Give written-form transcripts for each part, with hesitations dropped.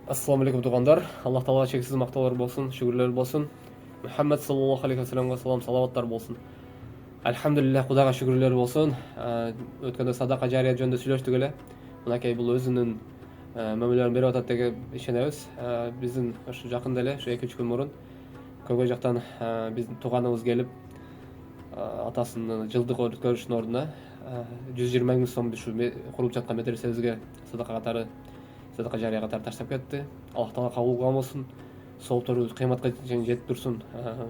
Ассаламу алейкум туғандар. Аллах Тағала шексіз мақтаулар болсын, шүгірлер болсын. Мұхаммед саллаллаху алейхи вассаламға салам, салаваттар болсын. Альхамдулиллах, Құдайға шүгірлер болсын. Өткенде садақа жария жөнінде сөйлештік еле. Мынакей бұл өзінің мәмілелерін беріп атат деген ишенебиз. Биздин ушу жакында эле, ушу 2-3 күн мурун көйгөй жактан биздин тууганыбыз келип, атасынын жылдык өткөрүшүнүн ордуна 120 миң сом ушу куруп жаткан медресебизге садака жария катары таштап кетти. Аллах Таала кабыл кылган болсун. Сооптору кыяматка жетип турсун.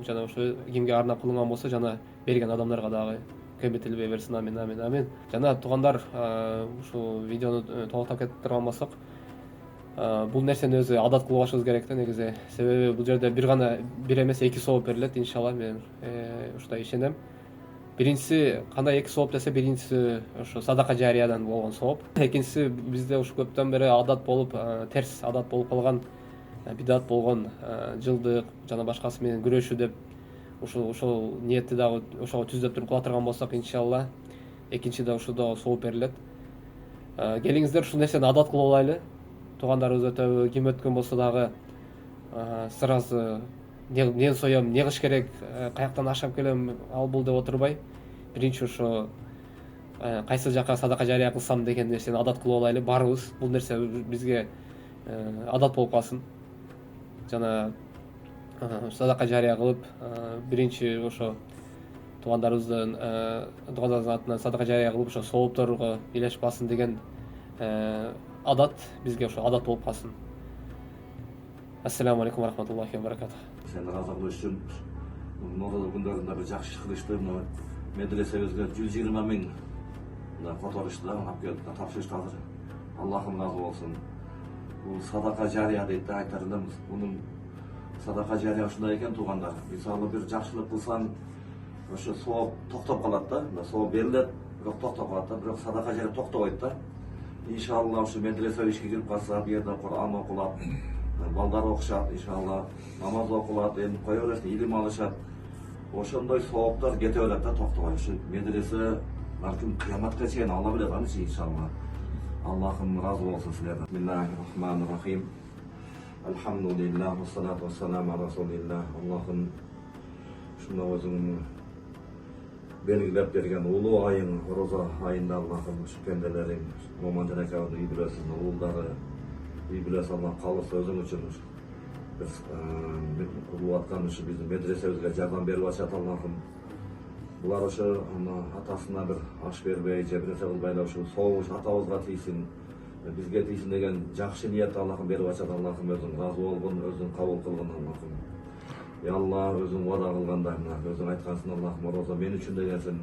Жана ушу кимге арнап кылынган болсо, жана берген адамдарга дагы көбөйтүлбөй берсин. Амин, амин, амин. Жана туугандар, ушу видеону толуктап кетип турган болсок, бул нерсени өзү адат кылып алышыбыз керек да негизи. Себеби бул жерде бир эмес 2 сооп берилет, иншалла. Мен ушундай ишенем. Биринчиси кандай 2 сооп десе, биринчиси ошо садака жариядан болгон сооп. Экинчиси бизде ушу көптөн бери адат болуп, терс адат болуп калган, бидат болгон жылдык жана башкасы менен күрөшүү деп ошол ниетти дагы ошого түздөп туруп кыла турган болсок, иншалла экинчи да ушуда сооп берилет. Келиңиздер ушул нерсени адат кылып алайлы. Туугандарыбыз өтөбү, ким өткөн болсо дагы сразу не соем, не кылыш керек, каяктан ашап келем, ал бул деп отурбай, биринчи ошо кайсы жака садака жария кылсам деген нерсени адат кылып алайлы баарыбыз. Бул нерсе бизге адат болуп калсын. Жана садака жария кылып, биринчи ошо туугандарыбыздын атынан садака жария кылып, ошо соопторго илешип калсын деген адат бизге ошо адат болуп калсын. Ассаламу алейкум ва рахматуллахи ва баракатух. Sen razı olsun. Modalı günlerinde bir жақсы kılıştı. Medresebizge 120 ming kotoruştu. Tapşırıştadır. Allah'ım razı olsun. Bu sadaka jariya deydi aytarında. Bunun sadaka jariya şundayken tuğanlar. Misalı bir жақсылық kılsan, oşu soğuk toktop kalat da. Soğuk verilet, yok toktop kalat da. Biraz sadaka jariya toktop da. İnşallah şu medrese işe girip kalsa bir yerde Kur'an okulat. Балдар окушат, иншалла, намаз окулат, эми кое берет, илим алышат. Ошондой сооптор кете берет да токтобой. Ушу медресе балким кыяматка чейин ала билет анычы, иншалла. Аллахым разы болсун силерден. Бисмиллахир-рахманир-рахим. Алхамдулиллах, вассалату вассаламу ала расулиллах. Аллахым ушунда өзүң белгилеп берген улуу айың, роза айында Аллахым ушу пенделерин, моман жана кабы үй бүлөсүнүн уулдары үй бүлөсү Allah калысы өзүң үчүн биз курулуп аткан ушу биздин медресебизге жардам берип атышат Аллахым. Булар ошо атасына бир аш бербей, же бир нерсе кылбай эле ушу согуш атабызга тийсин, бизге тийсин деген жакшы ниет Аллахым берип атышат Аллахым. Өзүң разы болгон, өзүң кабыл кылгын Аллахым. Я Аллах, өзүң вада кылгандайыңа, өзүң айткансың Аллахым, роза мен үчүн дегенсиң,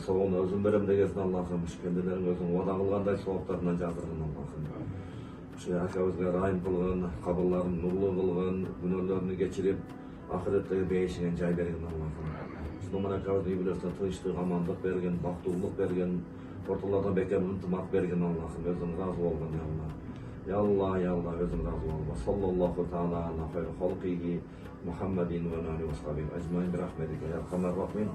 соогуну өзүм берем дегенсиң Аллахым. Пенделериң өзүң вада кылгандай сооптарынан жаздыргын Аллахым. Akabızga rahim kılgın, kabırların nurlu kılgın, günahlarını geçirip ahirette beyişine cay bergin Allah'ım. Şundan akabızda ibilisine tınçlık, amanlık bergin, baktuluk bergin, ortalarda bekem ıntımak bergin Allah'ım. Özün razı olgun ya Allah. Ya Allah, ya Allah, özün razı olgun. Sallallahu ta'ala ala hayr halqihi Muhammedin ve nâli ve sahabihi ecmaîn bi rahmetike ya erhamer rahîm.